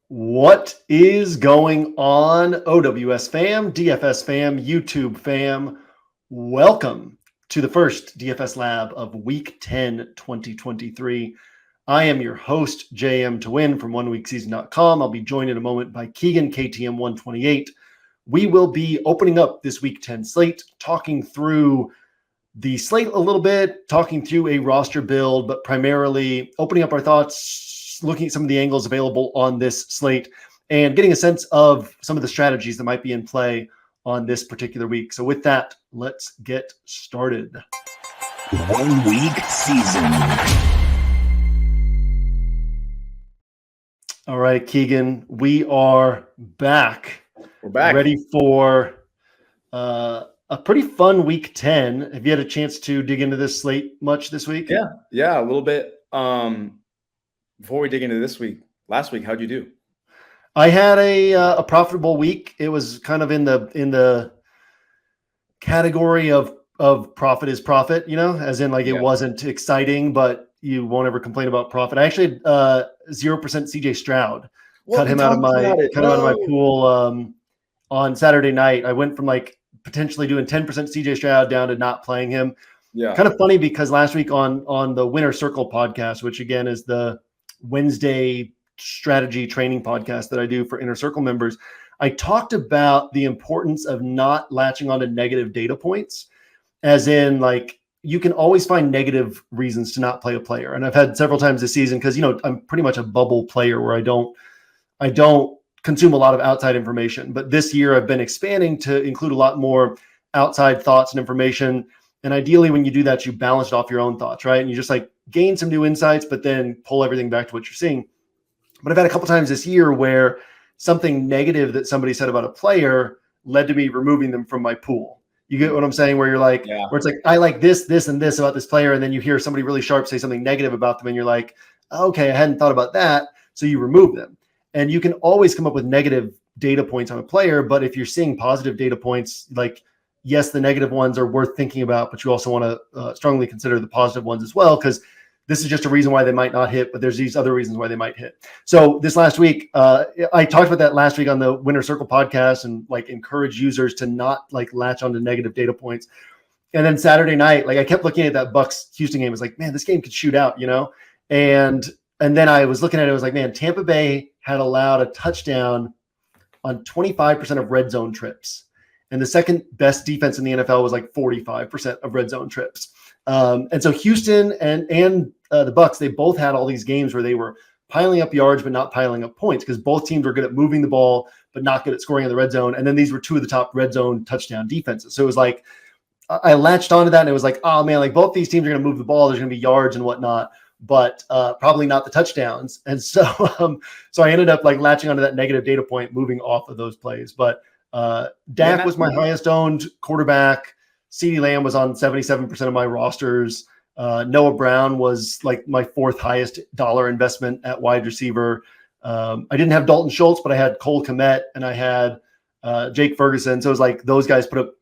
What is going on, OWS Fam, DFS Fam, YouTube Fam? Welcome to the first DFS Lab of Week 10, 2023. I am your host, JM to Win from OneWeekSeason.com. I'll be joined in a moment by Keegan, KTM128. We will be opening up this Week 10 slate, talking through the slate a little bit, talking through a roster build, but primarily opening up our thoughts, looking at some of the angles available on this slate and getting a sense of some of the strategies that might be in play on this particular week. So with that, let's get started. 1 week season. All right, Keegan, we are back. We're back. Ready for a pretty fun week 10. Have you had a chance to dig into this slate much this week? Yeah, a little bit. Before we dig into this week, last week, how'd you do? I had a profitable week. It was kind of in the category of profit is profit, as in like it wasn't exciting, but you won't ever complain about profit. I actually had 0% CJ Stroud. Cut him out of my pool on Saturday night. I went from like potentially doing 10% CJ Stroud down to not playing him. Yeah. Kind of funny because last week on the Winner Circle podcast, which again is the Wednesday strategy training podcast that I do for Inner Circle members, I talked about the importance of not latching onto negative data points, as in like you can always find negative reasons to not play a player. And I've had several times this season because, I'm pretty much a bubble player where I don't consume a lot of outside information. But this year I've been expanding to include a lot more outside thoughts and information. And ideally, when you do that, you balance it off your own thoughts, right? And you just like gain some new insights, but then pull everything back to what you're seeing. But I've had a couple times this year where something negative that somebody said about a player led to me removing them from my pool. You get what I'm saying? Where you're like, where it's like, I like this, and this about this player. And then you hear somebody really sharp say something negative about them. And you're like, okay, I hadn't thought about that. So you remove them. And you can always come up with negative data points on a player. But if you're seeing positive data points, like, yes, the negative ones are worth thinking about, but you also want to strongly consider the positive ones as well, because this is just a reason why they might not hit, but there's these other reasons why they might hit. So this last week, I talked about that last week on the Winner Circle podcast and like encourage users to not like latch onto negative data points. And then Saturday night, like I kept looking at that Bucs Houston game. I was like, man, this game could shoot out, And then I was looking at it. I was like, man, Tampa Bay had allowed a touchdown on 25% of red zone trips. And the second best defense in the NFL was like 45% of red zone trips. And so Houston and the Bucs, they both had all these games where they were piling up yards, but not piling up points because both teams were good at moving the ball, but not good at scoring in the red zone. And then these were two of the top red zone touchdown defenses. So it was like, I latched onto that and it was like, oh man, like both these teams are going to move the ball. There's going to be yards and whatnot, but probably not the touchdowns. And so, so I ended up like latching onto that negative data point, moving off of those plays. But Dak was my highest owned quarterback. CeeDee Lamb was on 77% of my rosters. Noah Brown was like my fourth highest dollar investment at wide receiver. I didn't have Dalton Schultz, but I had Cole Kmet and I had Jake Ferguson. So it was like those guys put up,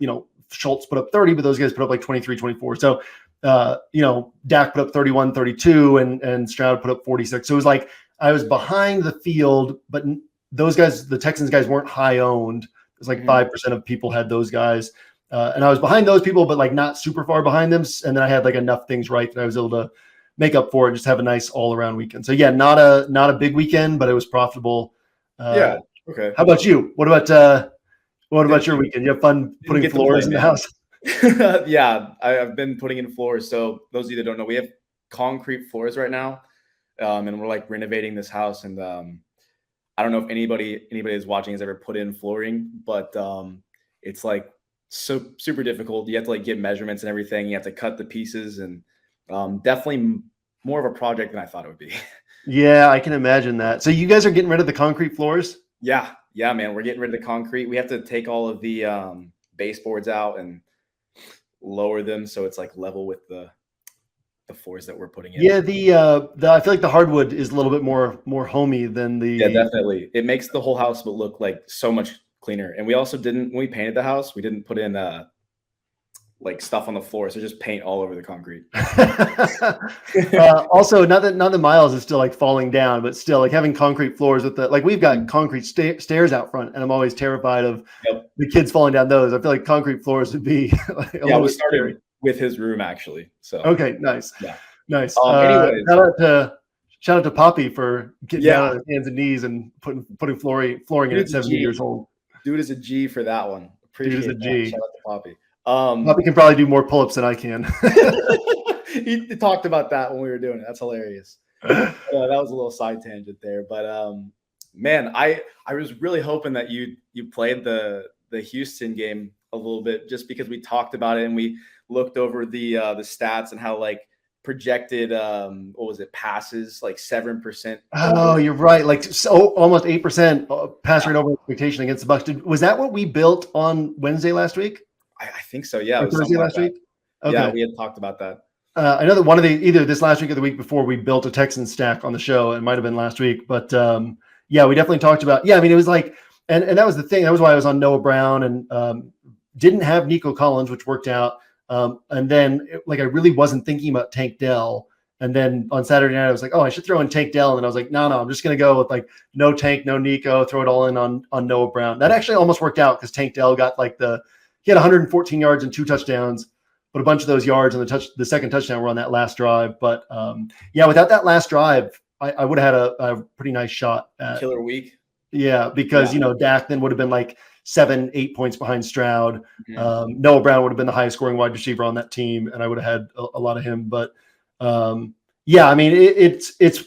Schultz put up 30, but those guys put up like 23, 24. So, Dak put up 31, 32 and Stroud put up 46. So it was like I was behind the field, but those guys, the Texans guys weren't high owned. It was like 5% of people had those guys. And I was behind those people, but like not super far behind them. And then I had like enough things right that I was able to make up for it and just have a nice all around weekend. So yeah, not a big weekend, but it was profitable. Okay. How about you? What about your weekend? You have fun putting floors in the house? Yeah, I've been putting in floors. So those of you that don't know, we have concrete floors right now. And we're like renovating this house. And I don't know if anybody is watching has ever put in flooring, but it's like so super difficult. You have to like get measurements and everything. You have to cut the pieces and definitely more of a project than I thought it would be. Yeah, I can imagine that. So you guys are getting rid of the concrete floors? Yeah, man. We're getting rid of the concrete. We have to take all of the baseboards out and lower them so it's like level with the floors that we're putting in. Yeah, the I feel like the hardwood is a little bit more homey than the. Yeah, definitely. It makes the whole house look like so much cleaner. And we also didn't, when we painted the house, we didn't put in like stuff on the floor. So just paint all over the concrete. Also, not that Miles is still like falling down, but still like having concrete floors with we've got concrete stairs out front, and I'm always terrified of the kids falling down those. I feel like concrete floors would be we started with his room actually. So okay, nice. Yeah. Nice. Anyways, shout out to Poppy for getting down on his hands and knees and putting flooring in at 70 years old. Dude is a G for that one. Appreciate Dude is a G. Shout out to Poppy. Poppy can probably do more pull-ups than I can. He talked about that when we were doing it. That's hilarious. That was a little side tangent there, but man, I was really hoping that you played the Houston game a little bit, just because we talked about it and we looked over the stats and how like projected passes like 7%. Oh, you're right. Like almost 8% pass rate over expectation against the Bucs. Was that what we built on Wednesday last week? I think so. Yeah, or Thursday last week. Okay. Yeah, we had talked about that. I know that either this last week or the week before, we built a Texan stack on the show. It might have been last week, but yeah, we definitely talked about. Yeah, I mean, it was like, and that was the thing. That was why I was on Noah Brown and didn't have Nico Collins, which worked out. And then I really wasn't thinking about Tank Dell. And then on Saturday night, I was like, oh, I should throw in Tank Dell. And then I was like, no, I'm just going to go with like no Tank, no Nico, throw it all in on Noah Brown. That actually almost worked out because Tank Dell got he had 114 yards and 2 touchdowns, but a bunch of those yards and the second touchdown were on that last drive. But yeah, without that last drive, I would have had a pretty nice shot at killer week. Yeah, because Dak then would have been like 7-8 points behind Stroud. Mm-hmm. Noah Brown would have been the highest scoring wide receiver on that team, and I would have had a lot of him. But yeah, I mean, it's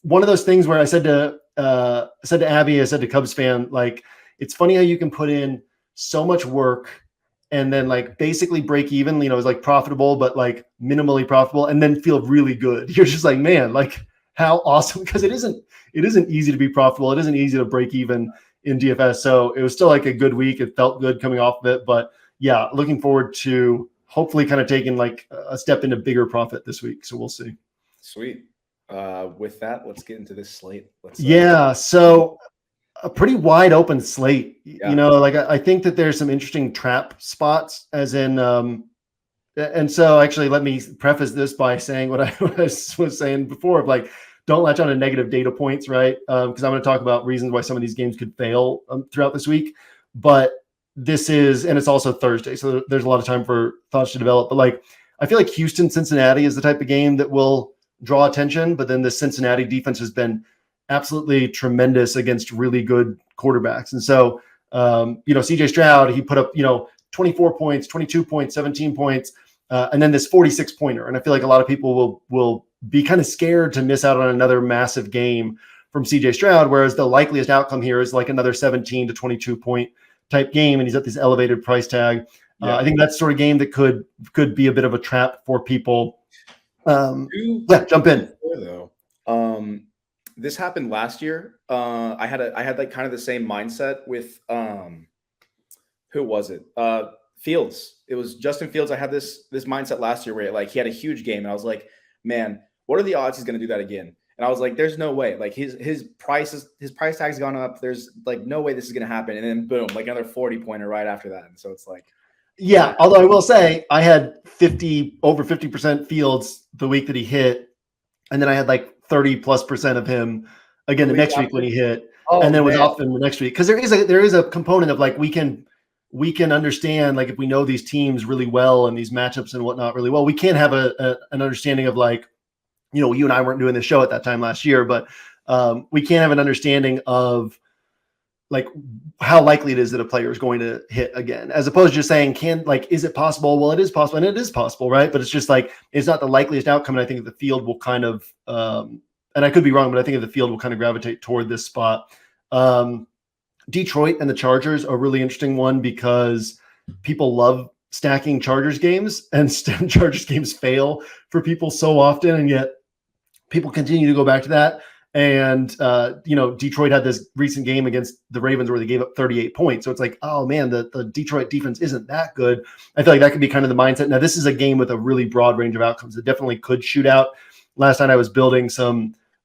one of those things where I said to Abby, I said to Cubs fan, like, it's funny how you can put in so much work and then like basically break even, is like profitable, but like minimally profitable, and then feel really good. You're just like, man, like how awesome, because it isn't easy to be profitable. It isn't easy to break even in DFS. So it was still like a good week. It felt good coming off of it, but yeah, looking forward to hopefully kind of taking like a step into bigger profit this week. So we'll see. Sweet. With that, let's get into this slate. So a pretty wide open slate. Yeah. I think that there's some interesting trap spots, as in, and so actually let me preface this by saying what I was saying before, of like, don't latch on to negative data points, right? Because I'm going to talk about reasons why some of these games could fail throughout this week. But this is, and it's also Thursday, so there's a lot of time for thoughts to develop. But like, I feel like Houston-Cincinnati is the type of game that will draw attention. But then the Cincinnati defense has been absolutely tremendous against really good quarterbacks. And so, CJ Stroud, he put up, 24 points, 22 points, 17 points, and then this 46-pointer. And I feel like a lot of people will be kind of scared to miss out on another massive game from CJ Stroud, whereas the likeliest outcome here is like another 17 to 22 point type game, and he's at this elevated price tag. I think that's the sort of game that could be a bit of a trap for people. Jump in. This happened last year. I had like kind of the same mindset with who was it? Fields. It was Justin Fields. I had this mindset last year where like he had a huge game, and I was like, man, what are the odds he's going to do that again? And I was like, there's no way. Like his price tag's gone up. There's like no way this is going to happen. And then boom, like another 40-pointer right after that. And so it's like, yeah. Although I will say I had over 50% Fields the week that he hit, and then I had like 30+% of him again the next week when he hit, and then was off in the next week. Because there is a component of like we can understand, like, if we know these teams really well and these matchups and whatnot really well, we can have an understanding of like, you and I weren't doing the show at that time last year, but we can have an understanding of like how likely it is that a player is going to hit again, as opposed to just saying, is it possible? Well, it is possible, and it is possible, right? But it's just like, it's not the likeliest outcome. And I think the field will kind of, and I could be wrong, but I think the field will kind of gravitate toward this spot. Detroit and the Chargers are a really interesting one because people love stacking Chargers games, and Chargers games fail for people so often, and yet people continue to go back to that. And, Detroit had this recent game against the Ravens where they gave up 38 points. So it's like, oh man, the Detroit defense isn't that good. I feel like that could be kind of the mindset. Now, this is a game with a really broad range of outcomes. It definitely could shoot out. Last night I was building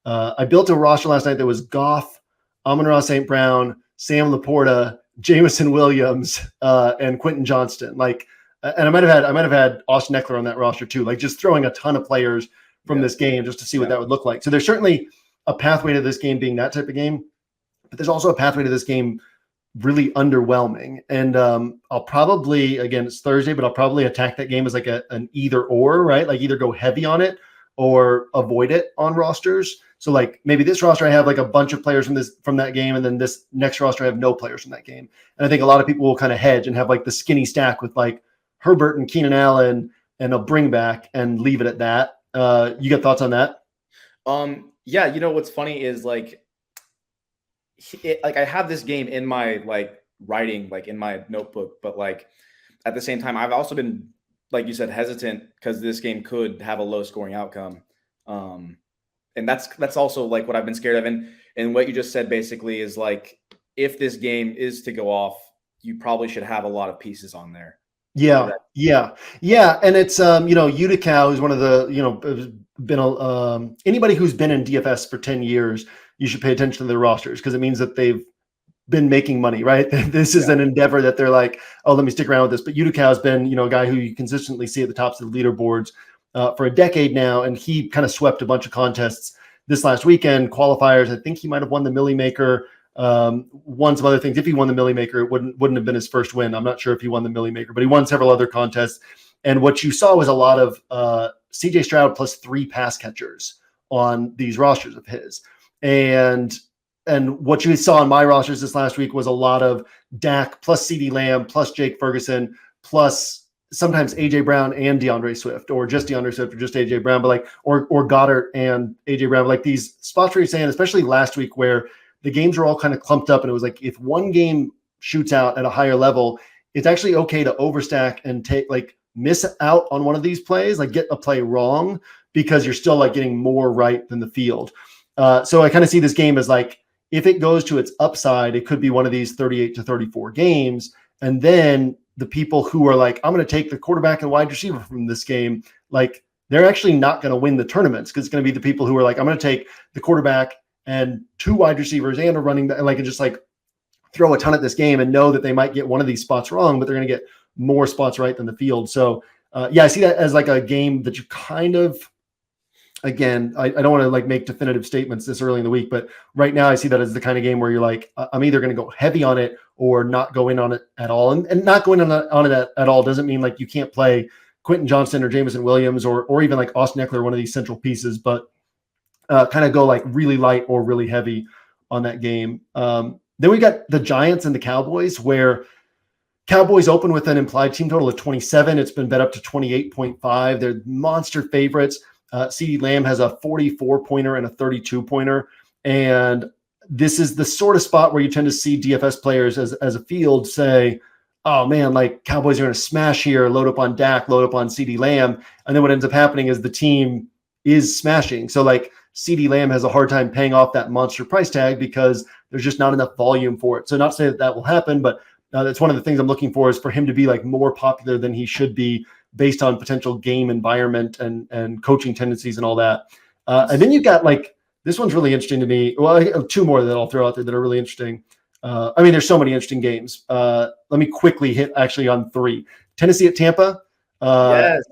I built a roster last night that was Goff, Amon-Ra St. Brown, Sam Laporta, Jameson Williams, and Quinten Johnston. Like, and I might have had Austin Eckler on that roster too, like just throwing a ton of players from this game just to see what that would look like. So there's certainly a pathway to this game being that type of game, but there's also a pathway to this game really underwhelming. And I'll probably, again, it's Thursday, but I'll probably attack that game as like an either or, right? Like either go heavy on it or avoid it on rosters. So like maybe this roster I have like a bunch of players from that game, and then this next roster I have no players from that game. And I think a lot of people will kind of hedge and have like the skinny stack with like Herbert and Keenan Allen and a bring back and leave it at that. You got thoughts on that? Yeah, you know what's funny is like I have this game in my like writing, like in my notebook, but like at the same time, I've also been, like you said, hesitant because this game could have a low scoring outcome. And that's also like what I've been scared of. And what you just said basically is like, if this game is to go off, you probably should have a lot of pieces on there. Yeah. And it's, Utica is one of the, been anybody who's been in DFS for 10 years, you should pay attention to their rosters because it means that they've been making money, right? This is an endeavor that they're like, oh, let me stick around with this. But Utica has been, a guy who you consistently see at the tops of the leaderboards for a decade now. And he kind of swept a bunch of contests this last weekend, qualifiers. I think he might've won the Millie Maker, won some other things. If he won the Millie Maker, it wouldn't have been his first win. I'm not sure if he won the Millie Maker, but he won several other contests. And what you saw was a lot of CJ Stroud plus 3 pass catchers on these rosters of his. And what you saw on my rosters this last week was a lot of Dak plus CeeDee Lamb plus Jake Ferguson plus sometimes AJ Brown and DeAndre Swift, or just DeAndre Swift or just AJ Brown, but like or Goddard and AJ Brown, like these spots where you're saying, especially last week where the games were all kind of clumped up and it was like if one game shoots out at a higher level, it's actually okay to overstack and take like miss out on one of these plays, like get a play wrong because you're still like getting more right than the field. So I kind of see this game as like, if it goes to its upside, it could be one of these 38 to 34 games. And then the people who are like, I'm going to take the quarterback and wide receiver from this game, like they're actually not going to win the tournaments because it's going to be the people who are like, I'm going to take the quarterback and 2 wide receivers and a running back, and just like throw a ton at this game and know that they might get one of these spots wrong, but they're going to get more spots right than the field. So I see that as like a game that you kind of, again, I don't want to like make definitive statements this early in the week, but right now I see that as the kind of game where you're like, I'm either going to go heavy on it or not go in on it at all. And not going on it at all doesn't mean like you can't play Quinten Johnston or Jameson Williams or even like Austin Eckler, one of these central pieces, but kind of go like really light or really heavy on that game. Then we got the Giants and the Cowboys, where Cowboys open with an implied team total of 27. It's been bet up to 28.5. They're monster favorites. CeeDee Lamb has a 44-pointer and a 32-pointer. And this is the sort of spot where you tend to see DFS players as a field say, oh man, like Cowboys are going to smash here, load up on Dak, load up on CeeDee Lamb. And then what ends up happening is the team is smashing. So like CeeDee Lamb has a hard time paying off that monster price tag because there's just not enough volume for it. So not to say that will happen, but that's one of the things I'm looking for is for him to be like more popular than he should be based on potential game environment and coaching tendencies and all that. And then you got like, this one's really interesting to me. Well, I have 2 more that I'll throw out there that are really interesting. There's so many interesting games. Let me quickly hit actually on 3. Tennessee at Tampa. Yes.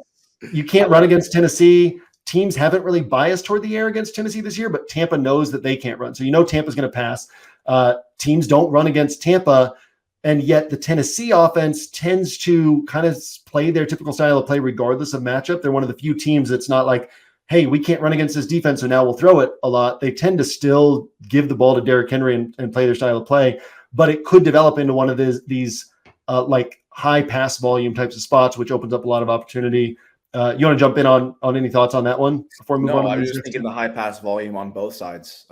You can't run against Tennessee. Teams haven't really biased toward the air against Tennessee this year, but Tampa knows that they can't run. So Tampa's going to pass. Teams don't run against Tampa. And yet the Tennessee offense tends to kind of play their typical style of play regardless of matchup. They're one of the few teams that's not like, hey, we can't run against this defense, so now we'll throw it a lot. They tend to still give the ball to Derrick Henry and play their style of play, but it could develop into one of these like high pass volume types of spots, which opens up a lot of opportunity. You want to jump in on any thoughts on that one before we move on? I was just thinking the high pass volume on both sides.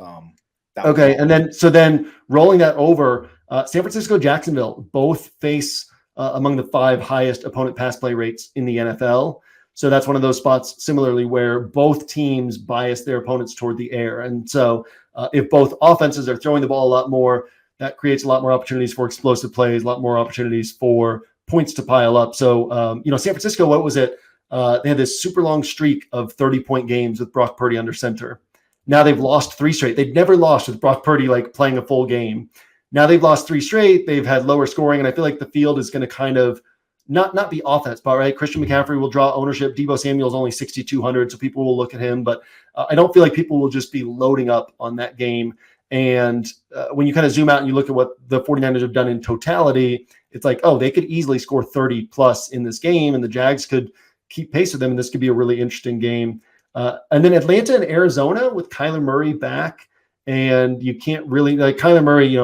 Okay, and then rolling that over, San Francisco, Jacksonville both face among the 5 highest opponent pass play rates in the NFL. So that's one of those spots similarly where both teams bias their opponents toward the air. And so if both offenses are throwing the ball a lot more, that creates a lot more opportunities for explosive plays, a lot more opportunities for points to pile up. So, San Francisco, what was it? They had this super long streak of 30-point games with Brock Purdy under center. Now they've lost 3 straight. They'd never lost with Brock Purdy like playing a full game. Now they've lost 3 straight. They've had lower scoring, and I feel like the field is going to kind of not be off that spot, right? Christian McCaffrey will draw ownership. Deebo Samuel's only 6,200, so people will look at him, but I don't feel like people will just be loading up on that game. And when you kind of zoom out and you look at what the 49ers have done in totality, it's like, oh, they could easily score 30 plus in this game, and the Jags could keep pace with them, and this could be a really interesting game. And then Atlanta and Arizona with Kyler Murray back, and you can't really, like Kyler Murray,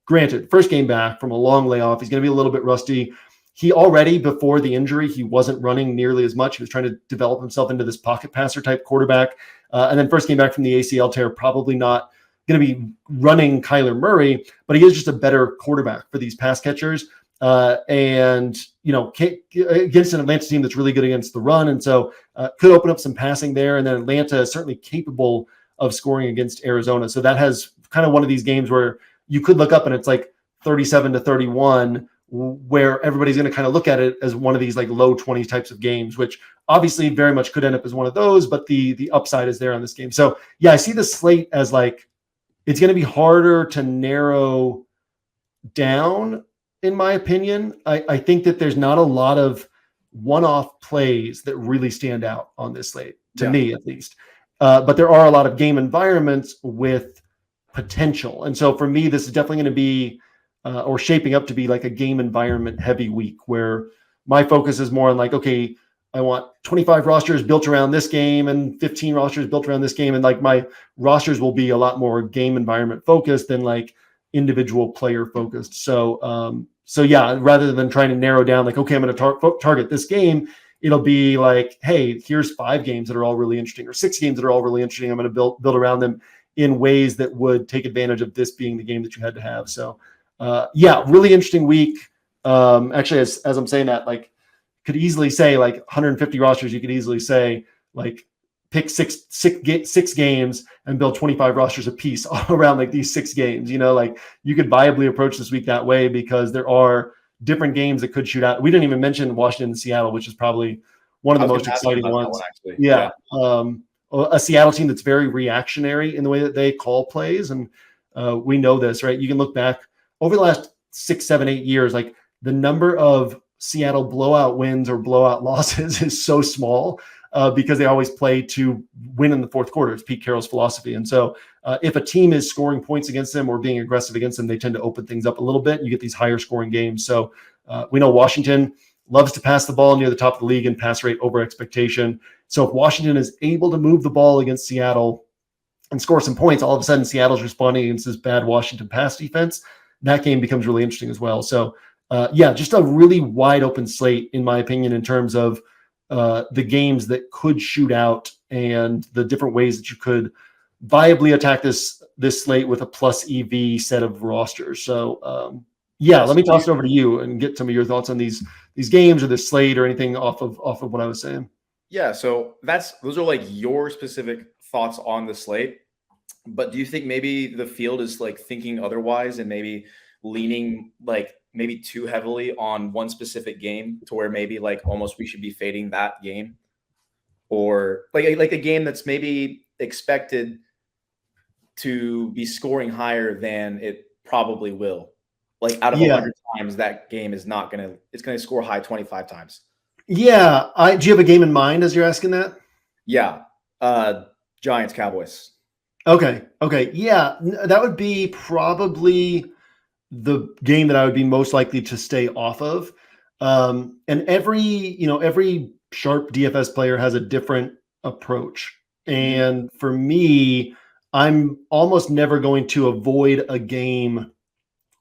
granted, first game back from a long layoff, he's going to be a little bit rusty. He already, before the injury, he wasn't running nearly as much. He was trying to develop himself into this pocket passer type quarterback. And then first game back from the ACL tear, probably not going to be running Kyler Murray, but he is just a better quarterback for these pass catchers. And against an Atlanta team that's really good against the run. And so could open up some passing there. And then Atlanta is certainly capable of scoring against Arizona. So that has kind of one of these games where you could look up and it's like 37-31, where everybody's going to kind of look at it as one of these like low 20s types of games, which obviously very much could end up as one of those, but the upside is there on this game. So yeah, I see the slate as like, it's going to be harder to narrow down, in my opinion. I think that there's not a lot of one-off plays that really stand out on this slate, to me at least. But there are a lot of game environments with potential. And so for me, this is definitely going to be or shaping up to be like a game environment heavy week, where my focus is more on like, okay, I want 25 rosters built around this game and 15 rosters built around this game. And like my rosters will be a lot more game environment focused than like individual player focused. So yeah, rather than trying to narrow down like, okay, I'm going to target this game, it'll be like, hey, here's 5 games that are all really interesting, or 6 games that are all really interesting. I'm going to build around them in ways that would take advantage of this being the game that you had to have. So yeah, really interesting week. Actually, as I'm saying that, like, could easily say like 150 rosters. You could easily say like pick six games and build 25 rosters a piece around like these 6 games. Like you could viably approach this week that way, because there are different games that could shoot out. We didn't even mention Washington and Seattle, which is probably one of the most exciting ones. Yeah. A Seattle team that's very reactionary in the way that they call plays. And we know this, right? You can look back over the last 6, 7, 8 years, like the number of Seattle blowout wins or blowout losses is so small because they always play to win in the fourth quarter. It's Pete Carroll's philosophy. And so if a team is scoring points against them or being aggressive against them, they tend to open things up a little bit. You get these higher scoring games. So we know Washington loves to pass the ball near the top of the league and pass rate over expectation. So if Washington is able to move the ball against Seattle and score some points, all of a sudden Seattle's responding against this bad Washington pass defense. That game becomes really interesting as well. So yeah, just a really wide open slate, in my opinion, in terms of the games that could shoot out and the different ways that you could viably attack this slate with a plus EV set of rosters. So yeah, let me toss it over to you and get some of your thoughts on these games or this slate or anything off of what I was saying. Yeah, so those are like your specific thoughts on the slate. But do you think maybe the field is like thinking otherwise and maybe leaning like maybe too heavily on one specific game to where maybe like almost we should be fading that game, or like a game that's maybe expected to be scoring higher than it probably will? Like out of 100 times, that game is not going to – it's going to score high 25 times. Yeah. Do you have a game in mind as you're asking that? Yeah. Giants, Cowboys. Okay. Yeah. That would be probably the game that I would be most likely to stay off of. And every sharp DFS player has a different approach. And for me, I'm almost never going to avoid a game,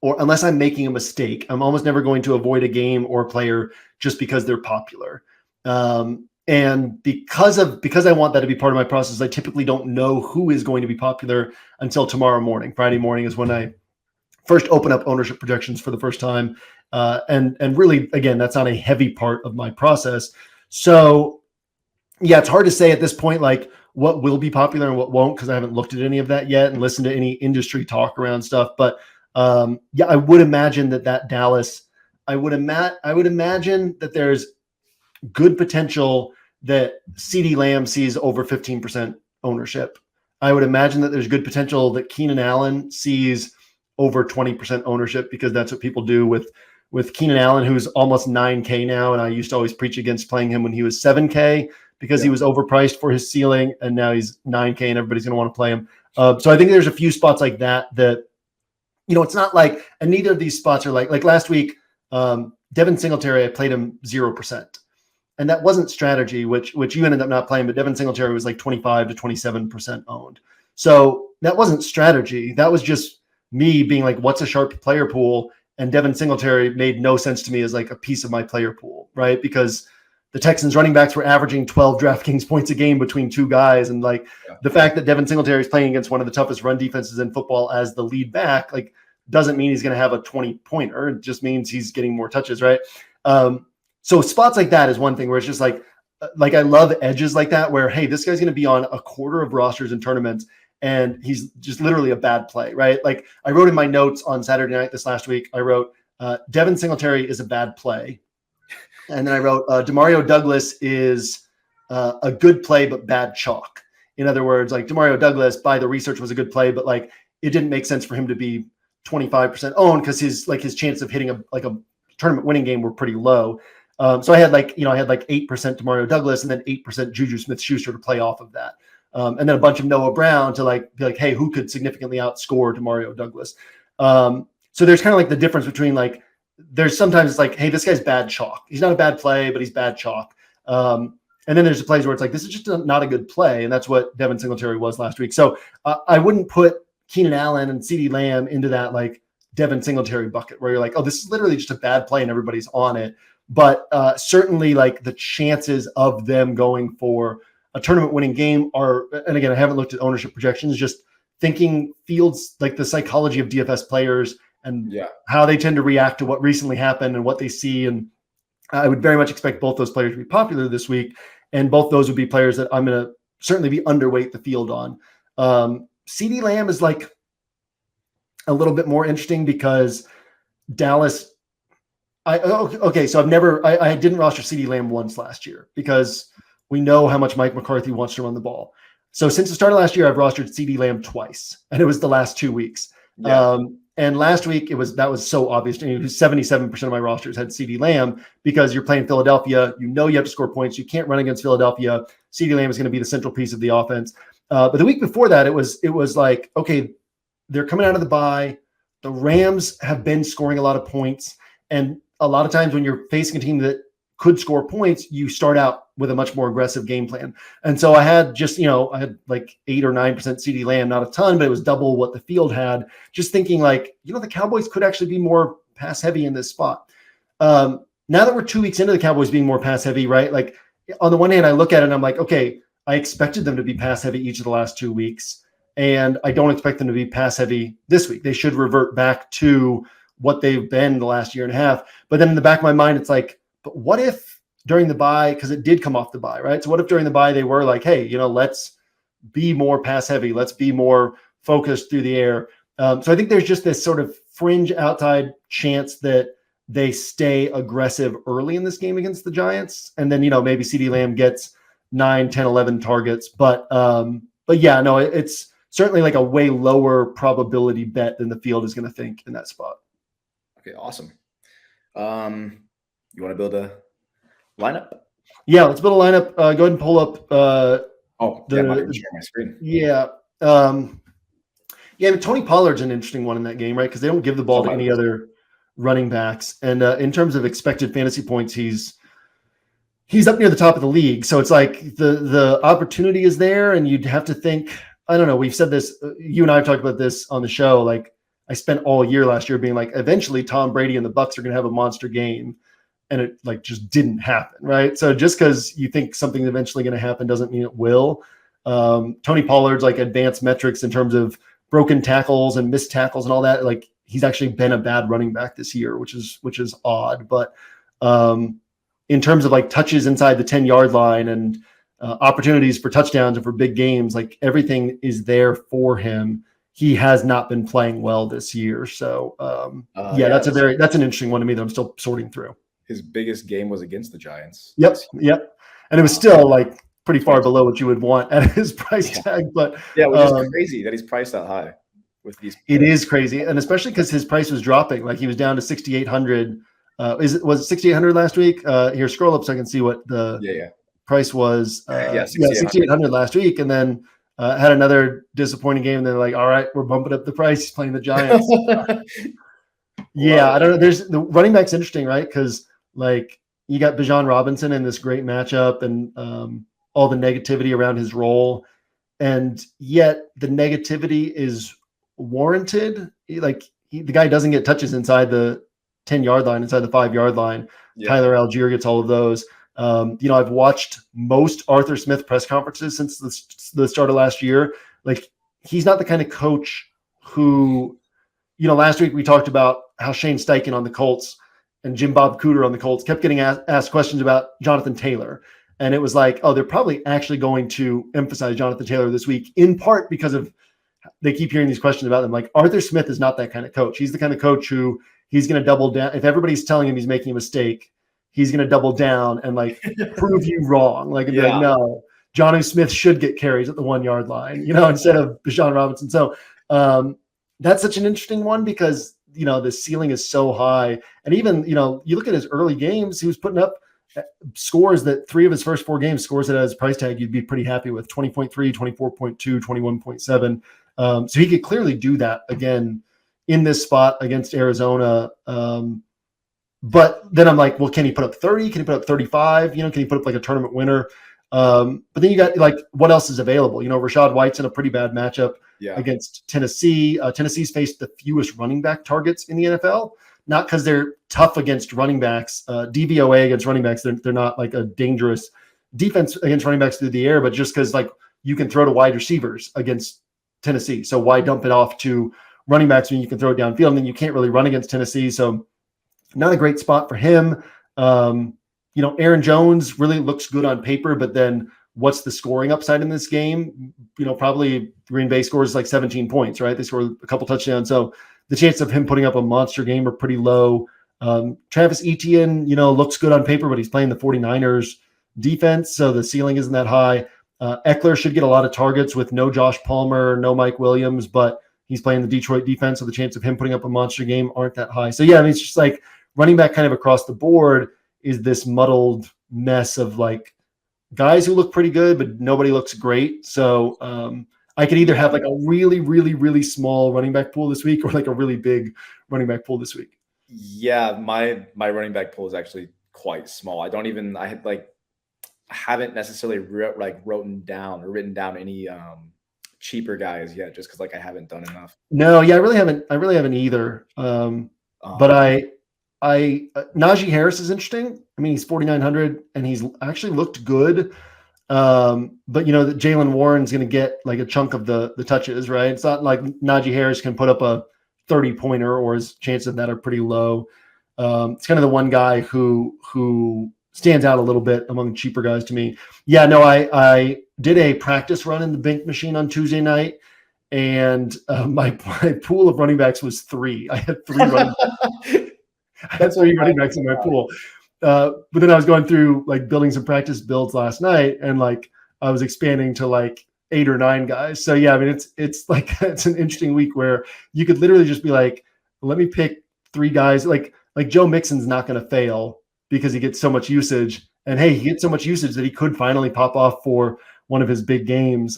or unless I'm making a mistake, I'm almost never going to avoid a game or a player just because they're popular. And because I want that to be part of my process, I typically don't know who is going to be popular until tomorrow morning. Friday morning is when I first open up ownership projections for the first time. And really, again, that's not a heavy part of my process. So yeah, it's hard to say at this point, like what will be popular and what won't, because I haven't looked at any of that yet and listened to any industry talk around stuff. But yeah, I would imagine that Dallas, I would imagine that there's good potential that CeeDee Lamb sees over 15% ownership. I would imagine that there's good potential that Keenan Allen sees over 20% ownership, because that's what people do with with Keenan Allen, who's almost 9K now. And I used to always preach against playing him when he was 7K because he was overpriced for his ceiling. And now he's 9K and everybody's going to want to play him. So I think there's a few spots like that, it's not like, and neither of these spots are like last week, Devin Singletary, I played him 0%. And that wasn't strategy, which you ended up not playing, but Devin Singletary was like 25 to 27% owned. So that wasn't strategy. That was just me being like, what's a sharp player pool? And Devin Singletary made no sense to me as like a piece of my player pool, right? Because the Texans running backs were averaging 12 DraftKings points a game between two guys. And the fact that Devin Singletary is playing against one of the toughest run defenses in football as the lead back, doesn't mean he's going to have a 20-pointer. It just means he's getting more touches, right? So spots like that is one thing where it's just like I love edges like that where, hey, this guy's going to be on a quarter of rosters and tournaments and he's just literally a bad play, right? Like I wrote in my notes on Saturday night this last week, I wrote, Devin Singletary is a bad play. And then I wrote, Demario Douglas is a good play, but bad chalk. In other words, like Demario Douglas by the research was a good play, but like it didn't make sense for him to be 25% owned because his chance of hitting a tournament winning game were pretty low. So I had 8% Demario Douglas and then 8% Juju Smith-Schuster to play off of that. And then a bunch of Noah Brown to be like, hey, who could significantly outscore Demario Douglas? So there's kind of like the difference between there's sometimes it's like, hey, this guy's bad chalk. He's not a bad play, but he's bad chalk. And then there's the plays where it's like, this is just not a good play. And that's what Devin Singletary was last week. So I wouldn't put Keenan Allen and CeeDee Lamb into that Devin Singletary bucket where you're like, oh, this is literally just a bad play and everybody's on it. But certainly the chances of them going for a tournament winning game are, and again, I haven't looked at ownership projections, just thinking fields, the psychology of DFS players and how they tend to react to what recently happened and what they see. And I would very much expect both those players to be popular this week. And both those would be players that I'm going to certainly be underweight the field on. CeeDee Lamb is a little bit more interesting because Dallas, so I didn't roster CeeDee Lamb once last year because we know how much Mike McCarthy wants to run the ball. So since the start of last year, I've rostered CeeDee Lamb twice, and it was the last 2 weeks. Yeah. And last week that was so obvious. 77% of my rosters had CeeDee Lamb because you're playing Philadelphia. You have to score points. You can't run against Philadelphia. CeeDee Lamb is going to be the central piece of the offense. But the week before that, it was like, okay, they're coming out of the bye. The Rams have been scoring a lot of points, and a lot of times when you're facing a team that could score points, you start out with a much more aggressive game plan. And so I had just, I had 8 or 9% CeeDee Lamb, not a ton, but it was double what the field had. Just thinking the Cowboys could actually be more pass heavy in this spot. Now that we're 2 weeks into the Cowboys being more pass heavy, right? On the one hand, I look at it and I'm like, okay, I expected them to be pass heavy each of the last 2 weeks. And I don't expect them to be pass heavy this week. They should revert back to what they've been the last year and a half. But then in the back of my mind, it's like, but what if during the bye, because it did come off the bye, right? So what if during the bye they were like, hey, let's be more pass heavy. Let's be more focused through the air. So I think there's just this sort of fringe outside chance that they stay aggressive early in this game against the Giants. And then, maybe CeeDee Lamb gets 9, 10, 11 targets. But yeah, no, it's certainly a way lower probability bet than the field is going to think in that spot. Okay, awesome. You want to build a lineup? Yeah, let's build a lineup. Go ahead and pull up. I'm not even sharing my screen. Yeah. Tony Pollard's an interesting one in that game, right? Because they don't give the ball to any other running backs. And in terms of expected fantasy points, he's up near the top of the league. So it's like the opportunity is there, and you'd have to think. I don't know. We've said this. You and I have talked about this on the show. I spent all year last year being eventually Tom Brady and the Bucs are going to have a monster game. And it just didn't happen, right? So just because you think something's eventually going to happen doesn't mean it will. Tony Pollard's advanced metrics in terms of broken tackles and missed tackles and all that. He's actually been a bad running back this year, which is odd. But in terms of touches inside the 10-yard line and opportunities for touchdowns and for big games, everything is there for him. He has not been playing well this year. So that's an interesting one to me that I'm still sorting through. His biggest game was against the Giants. Yep. And it was still pretty far below what you would want at his price tag. But which is crazy that he's priced that high with these. It is crazy. And especially because his price was dropping. He was down to 6,800 was it 6,800 last week? Here, scroll up so I can see what the price was. 6,800 last week, and then had another disappointing game. And they're like, all right, we're bumping up the price. He's playing the Giants. I don't know. There's the running back's interesting, right? Because like you got Bijan Robinson in this great matchup, and all the negativity around his role, and yet the negativity is warranted. The guy doesn't get touches inside the 10-yard line, inside the 5-yard line. Tyler Algier gets all of those. I've watched most Arthur Smith press conferences since the start of last year. Like, he's not the kind of coach who, last week we talked about how Shane Steichen on the Colts and Jim Bob Cooter on the Colts kept getting asked questions about Jonathan Taylor. And it was like, oh, they're probably actually going to emphasize Jonathan Taylor this week, in part because of they keep hearing these questions about them. Like, Arthur Smith is not that kind of coach. He's the kind of coach who he's going to double down. If everybody's telling him he's making a mistake, he's going to double down and like prove you wrong. Like, be like, no, Jonnu Smith should get carries at the 1-yard line, instead of Bijan Robinson. So that's such an interesting one because, the ceiling is so high. And even, you look at his early games, he was putting up scores that 3 of his first 4 games, scores that has price tag you'd be pretty happy with: 20.3, 24.2, 21.7. So he could clearly do that again in this spot against Arizona. But then I'm like, well, can he put up 30? Can he put up 35? Can he put up like a tournament winner? But then you got like, what else is available? Rachaad White's in a pretty bad matchup against Tennessee. Tennessee's faced the fewest running back targets in the NFL, not because they're tough against running backs. DVOA against running backs, they're not like a dangerous defense against running backs through the air, but just because like you can throw to wide receivers against Tennessee. So why dump it off to running backs when you can throw it downfield? And then you can't really run against Tennessee. So not a great spot for him. Aaron Jones really looks good on paper, but then what's the scoring upside in this game? Probably Green Bay scores like 17 points, right? They score a couple touchdowns. So the chance of him putting up a monster game are pretty low. Travis Etienne, looks good on paper, but he's playing the 49ers defense, so the ceiling isn't that high. Eckler should get a lot of targets with no Josh Palmer, no Mike Williams, but he's playing the Detroit defense, so the chance of him putting up a monster game aren't that high. So it's just like running back kind of across the board is this muddled mess of like guys who look pretty good, but nobody looks great. So I could either have like a really, really, really small running back pool this week or like a really big running back pool this week. Yeah, my running back pool is actually quite small. I haven't necessarily written down any cheaper guys yet, just because like I haven't done enough. No, I really haven't either. But Najee Harris is interesting. I mean, he's 4,900 and he's actually looked good. But that Jaylen Warren's going to get like a chunk of the touches, right? It's not like Najee Harris can put up a 30-pointer, or his chances of that are pretty low. It's kind of the one guy who stands out a little bit among cheaper guys to me. I did a practice run in the Bink machine on Tuesday night, and my pool of running backs was 3. I had 3 running backs. I had 3 running backs in my pool. But then I was going through like building some practice builds last night, and like I was expanding to like 8 or 9 guys. So it's like it's an interesting week where you could literally just be like, let me pick 3 guys. Like Joe Mixon's not going to fail because he gets so much usage, and hey, he gets so much usage that he could finally pop off for one of his big games.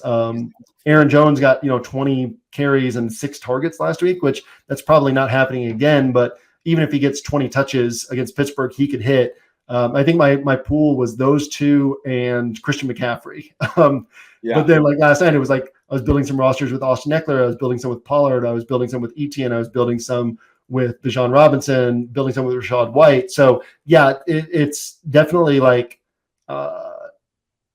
Aaron Jones got 20 carries and 6 targets last week, which that's probably not happening again, but even if he gets 20 touches against Pittsburgh, he could hit. I think my pool was those 2 and Christian McCaffrey. But then like last night, it was like I was building some rosters with Austin Eckler. I was building some with Pollard. I was building some with Etienne. I was building some with Bijan Robinson, building some with Rachaad White. So it's definitely like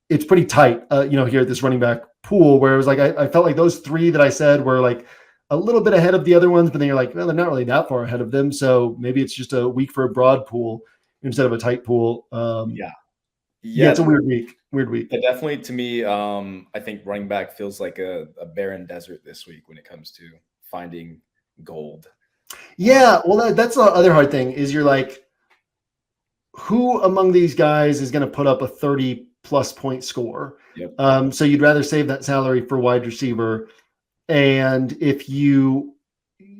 it's pretty tight, here at this running back pool, where it was like I felt like those 3 that I said were like a little bit ahead of the other ones, but then you're like, well, they're not really that far ahead of them. So maybe it's just a week for a broad pool instead of a tight pool. It's a weird week. Yeah, definitely to me, I think running back feels like a barren desert this week when it comes to finding gold. Yeah, well, that's the other hard thing is you're like, who among these guys is going to put up a 30-plus point score? Yep. So you'd rather save that salary for wide receiver. And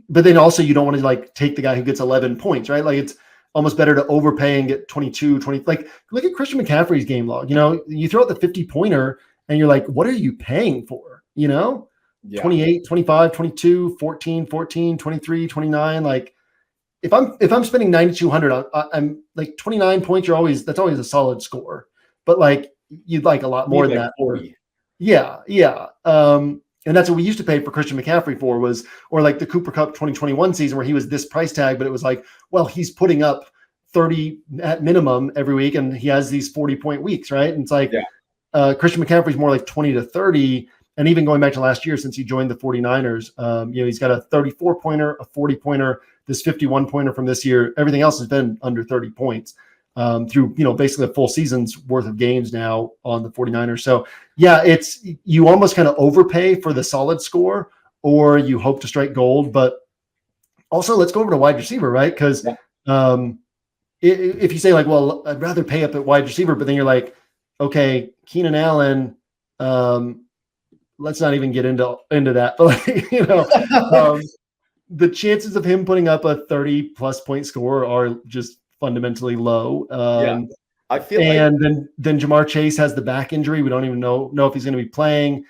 but then also you don't want to like take the guy who gets 11 points, right? Like it's almost better to overpay and get 22, 20. Like, look at Christian McCaffrey's game log. You throw out the 50-pointer and you're like, what are you paying for? 28, 25, 22, 14, 23, 29. Like, if I'm spending 9,200, I'm like 29 points. That's always a solid score. But like, you'd like a lot more than that. 40. Yeah. And that's what we used to pay for Christian McCaffrey or like the Cooper Cup 2021 season where he was this price tag, but it was like, well, he's putting up 30 at minimum every week and he has these 40-point weeks, right? And it's like Christian McCaffrey's more like 20 to 30. And even going back to last year, since he joined the 49ers, he's got a 34-pointer, a 40-pointer, this 51-pointer from this year. Everything else has been under 30 points through, basically a full season's worth of games now on the 49ers. So yeah, you almost kind of overpay for the solid score or you hope to strike gold. But also let's go over to wide receiver, right? Because if you say like, well, I'd rather pay up at wide receiver, but then you're like, okay, Keenan Allen, let's not even get into that. But the chances of him putting up a 30+ point score are just fundamentally low. I feel then Jamar Chase has the back injury. We don't even know if he's going to be playing.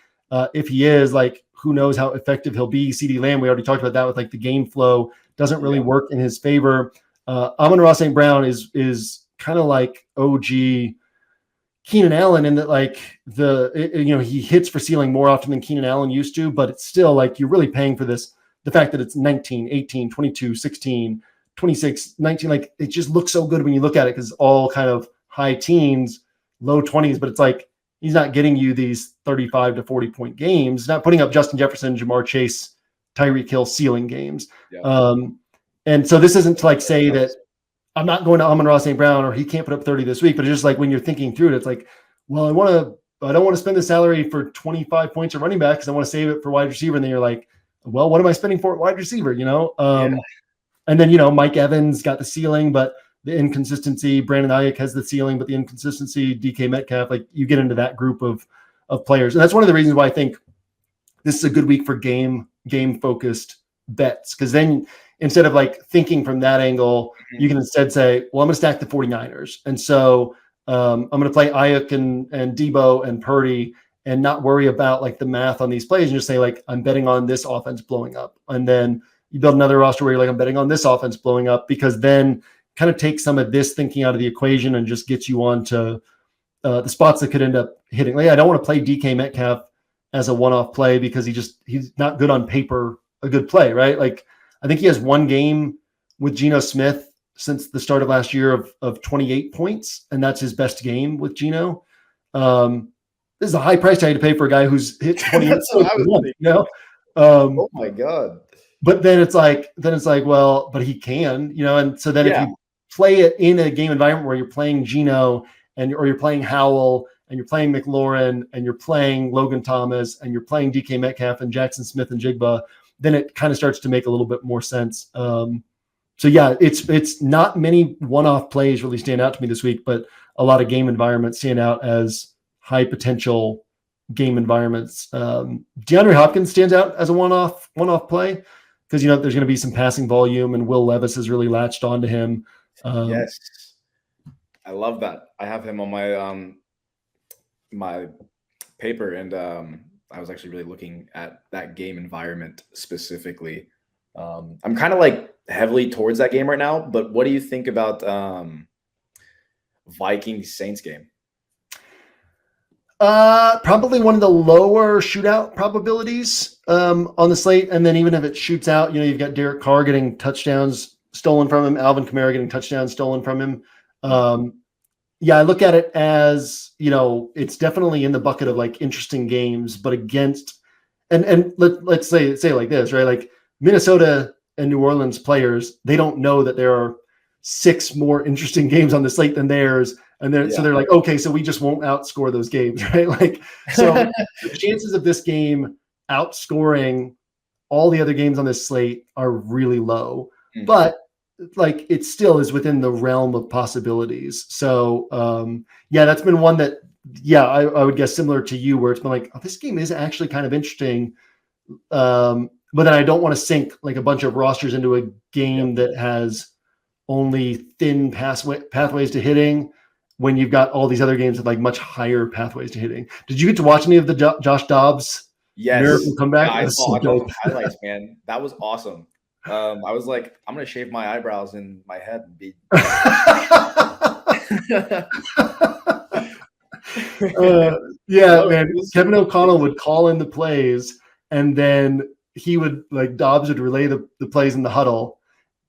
If he is, like, who knows how effective he'll be. CeeDee Lamb, we already talked about that with like the game flow doesn't really work in his favor. Amon-Ra St. Brown is kind of like OG Keenan Allen in that like he hits for ceiling more often than Keenan Allen used to, but it's still like you're really paying for this. The fact that it's 19, 18, 22, 16, 26, 19, like it just looks so good when you look at it because it's all kind of high teens, low 20s, but it's like he's not getting you these 35 to 40 point games, not putting up Justin Jefferson, Jamar Chase, Tyreek Hill ceiling games. And so this isn't to like say that I'm not going to Amon-Ra St. Brown or he can't put up 30 this week, but it's just like when you're thinking through it, it's like, well, I don't want to spend the salary for 25 points of running back because I want to save it for wide receiver. And then you're like, well, what am I spending for at wide receiver? And then, Mike Evans got the ceiling, but the inconsistency, Brandon Ayuk has the ceiling, but the inconsistency, DK Metcalf, like you get into that group of players. And that's one of the reasons why I think this is a good week for game focused bets. Cause then instead of like thinking from that angle, you can instead say, well, I'm going to stack the 49ers. And so I'm going to play Ayuk and Debo and Purdy and not worry about like the math on these plays and just say like, I'm betting on this offense blowing up. And then you build another roster where you're like, I'm betting on this offense blowing up, because then kind of takes some of this thinking out of the equation and just gets you on to the spots that could end up hitting. Like, I don't want to play DK Metcalf as a one-off play because he's not good on paper, a good play, right? Like, I think he has one game with Geno Smith since the start of last year of 28 points, and that's his best game with Geno. This is a high price tag to pay for a guy who's hit 28. That's what I was thinking. Oh my God. But then it's like, well, but he can, and so then if you play it in a game environment where you're playing Geno or you're playing Howell and you're playing McLaurin and you're playing Logan Thomas and you're playing DK Metcalf and Jackson Smith and Jigba, then it kind of starts to make a little bit more sense. So yeah, it's not many one-off plays really stand out to me this week, but a lot of game environments stand out as high potential game environments. DeAndre Hopkins stands out as a one-off play because there's going to be some passing volume, and Will Levis has really latched onto him. Yes, I love that. I have him on my my paper, and I was actually really looking at that game environment specifically. I'm kind of like heavily towards that game right now, but what do you think about Vikings Saints game? Probably one of the lower shootout probabilities on the slate. And then even if it shoots out, you've got Derek Carr getting touchdowns stolen from him, Alvin Kamara getting touchdowns stolen from him. I look at it as, it's definitely in the bucket of like interesting games, but against, and let's say it like this, right? Like Minnesota and New Orleans players, they don't know that there are 6 more interesting games on the slate than theirs. And so they're like, okay, so we just won't outscore those games, right? Like, so the chances of this game outscoring all the other games on this slate are really low, but like it still is within the realm of possibilities. So that's been one that, I would guess similar to you, where it's been like, oh, this game is actually kind of interesting. But then I don't want to sink like a bunch of rosters into a game that has only thin pathways to hitting when you've got all these other games with like much higher pathways to hitting. Did you get to watch any of the Josh Dobbs miracle comeback? Yeah, I saw So some highlights, man. That was awesome. I was like, I'm gonna shave my eyebrows and my head and be. Man. Kevin O'Connell would call in the plays, and then he would like Dobbs would relay the plays in the huddle,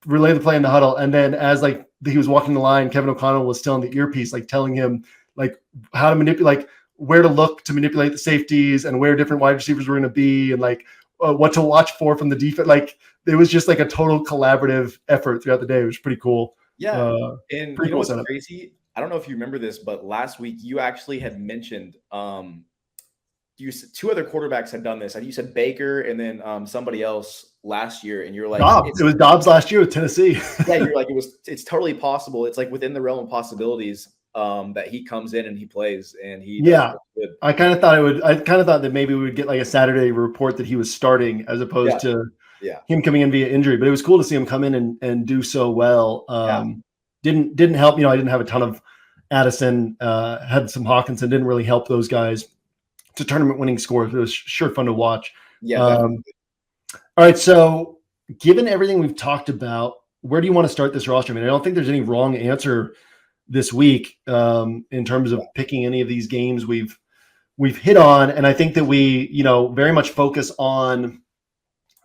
relay the play in the huddle, and then as like he was walking the line, Kevin O'Connell was still in the earpiece, like telling him like how to manipulate, like where to look to manipulate the safeties and where different wide receivers were going to be, and like what to watch for from the defense. Like it was just like a total collaborative effort throughout the day. It was pretty cool. Yeah, and you know what's setup. crazy? I don't know if you remember this, but last week you actually had mentioned two other quarterbacks had done this. You said Baker and then somebody else last year, and you're like, Dobbs. It was Dobbs last year with Tennessee. Yeah, you're like, it's totally possible. It's like within the realm of possibilities that he comes in and he plays and he good. I kind of thought that maybe we would get like a Saturday report that he was starting as opposed to him coming in via injury. But it was cool to see him come in and do so well. Didn't help. I didn't have a ton of Addison, had some Hawkinson, didn't really help those guys to tournament winning scores. It was sure fun to watch. Yeah. All right. So given everything we've talked about, where do you want to start this roster? I mean, I don't think there's any wrong answer this week in terms of picking any of these games we've hit on. And I think that we, very much focus on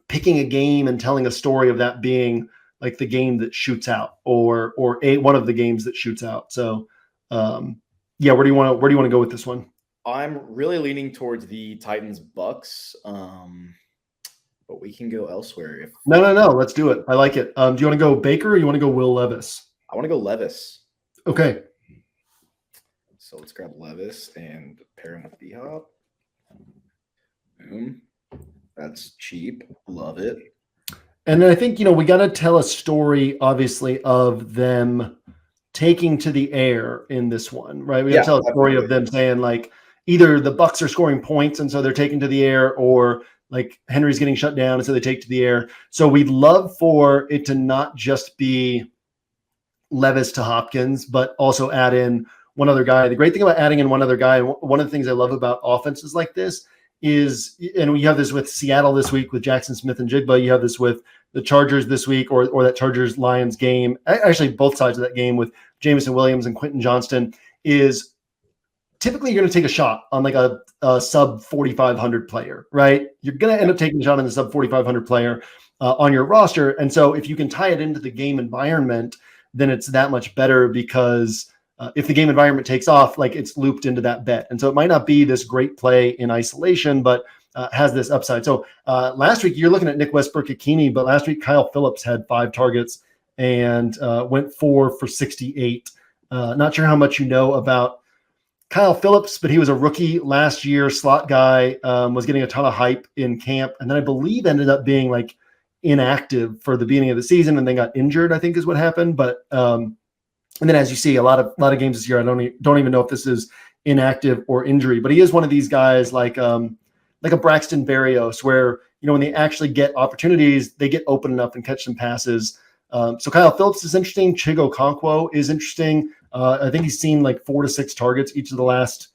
picking a game and telling a story of that being like the game that shoots out or one of the games that shoots out. So where do you want to go with this one? I'm really leaning towards the Titans Bucks. But we can go elsewhere. No. Let's do it. I like it. Do you want to go Baker or you want to go Will Levis? I want to go Levis. Okay. So let's grab Levis and pair him with D-Hop. Boom. That's cheap. Love it. And then I think, we got to tell a story, obviously, of them taking to the air in this one, right? We got to tell a story of them saying, like, either the Bucks are scoring points and so they're taking to the air, or like Henry's getting shut down and so they take to the air. So we'd love for it to not just be Levis to Hopkins, but also add in one other guy. The great thing about adding in one other guy, one of the things I love about offenses like this is, and we have this with Seattle this week with Jackson Smith and Jigba. You have this with the Chargers this week, or that Chargers-Lions game. Actually, both sides of that game with Jameson Williams and Quinten Johnston is typically you're going to take a shot on like a sub 4,500 player, right? You're going to end up taking a shot on the sub 4,500 player on your roster. And so if you can tie it into the game environment, then it's that much better because if the game environment takes off, like it's looped into that bet. And so it might not be this great play in isolation, but has this upside. So last week you're looking at Nick Westbrook-Ikhine, but last week Kyle Phillips had 5 targets and went 4 for 68. Not sure how much you know about Kyle Phillips, but he was a rookie last year, slot guy, was getting a ton of hype in camp. And then I believe ended up being like inactive for the beginning of the season and then got injured, I think is what happened. But and then as you see, a lot of games this year, I don't even know if this is inactive or injury, but he is one of these guys like a Braxton Berrios where, when they actually get opportunities, they get open enough and catch some passes. So Kyle Phillips is interesting. Chig Okonkwo is interesting. I think he's seen like 4 to 6 targets each of the last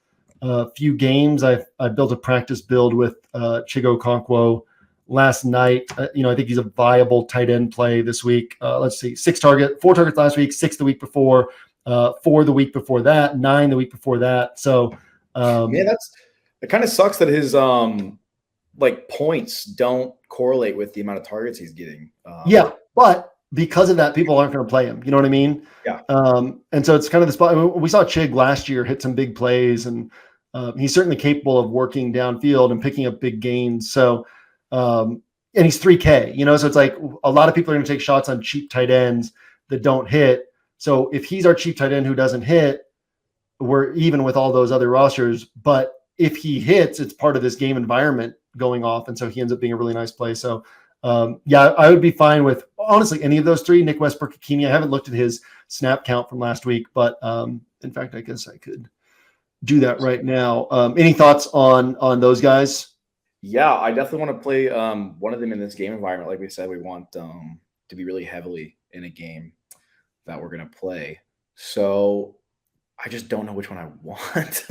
few games. I built a practice build with Chig Okonkwo last night. I think he's a viable tight end play this week. Let's see, 4 targets last week, 6 the week before, 4 the week before that, 9 the week before that. So it kind of sucks that his points don't correlate with the amount of targets he's getting. But because of that, people aren't going to play him. You know what I mean? Yeah. And so it's kind of the spot. I mean, we saw Chig last year hit some big plays, and he's certainly capable of working downfield and picking up big gains. So, and he's 3K, so it's like a lot of people are going to take shots on cheap tight ends that don't hit. So if he's our cheap tight end who doesn't hit, we're even with all those other rosters. But if he hits, it's part of this game environment going off. And so he ends up being a really nice play. So, I would be fine with honestly any of those 3. Nick Westbrook-Ikhine. I haven't looked at his snap count from last week, but in fact, I guess I could do that right now. Any thoughts on those guys? Yeah, I definitely want to play one of them in this game environment. Like we said, we want to be really heavily in a game. that we're going to play. So I just don't know which one I want.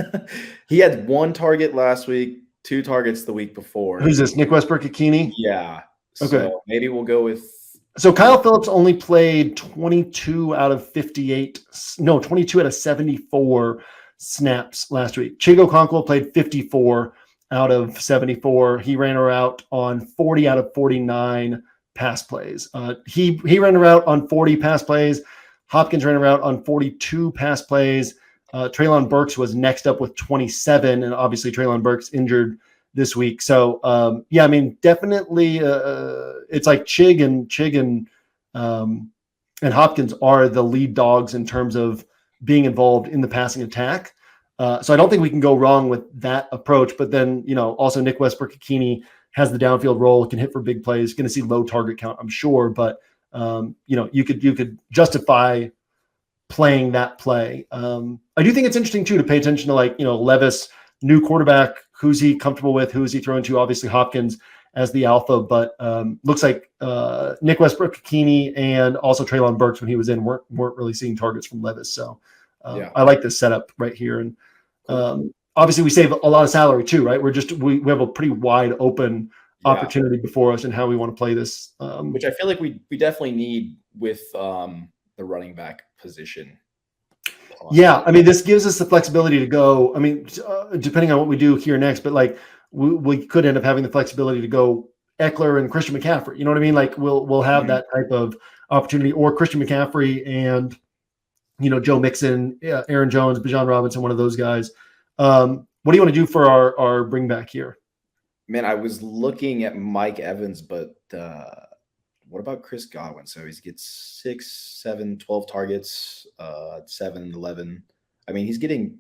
He had 1 target last week, 2 targets the week before. Who's this? Nick Westbrook-Ikini? Yeah. Okay. So maybe we'll go with. So Kyle Phillips only played 22 out of 74 snaps last week. Chig Okonkwo played 54 out of 74. He ran a route on 40 out of 49 pass plays. He ran a route on 40 pass plays. Hopkins ran a route on 42 pass plays. Treylon Burks was next up with 27, and obviously Treylon Burks injured this week. So yeah, I mean, definitely, it's like Chig and Hopkins are the lead dogs in terms of being involved in the passing attack. So I don't think we can go wrong with that approach. But then, also Nick Westbrook-Ikini has the downfield role, can hit for big plays, going to see low target count, I'm sure. But you could justify playing that play. I do think it's interesting too to pay attention to Levis, new quarterback. Who's he comfortable with? Who is he throwing to? Obviously Hopkins as the alpha, but looks like Nick Westbrook-Ikini and also Treylon Burks when he was in weren't really seeing targets from Levis. So I like this setup right here. And obviously we save a lot of salary too, right? We have a pretty wide open opportunity before us and how we want to play this. Which I feel like we definitely need with the running back position. Yeah, I mean, this gives us the flexibility to go. I mean, depending on what we do here next, but we could end up having the flexibility to go Eckler and Christian McCaffrey. You know what I mean? We'll have that type of opportunity, or Christian McCaffrey and Joe Mixon, Aaron Jones, Bijan Robinson, one of those guys. What do you want to do for our bring back here? Man, I was looking at Mike Evans, but what about Chris Godwin? So he gets 6, 7, 12 targets, 7, 11. I mean, he's getting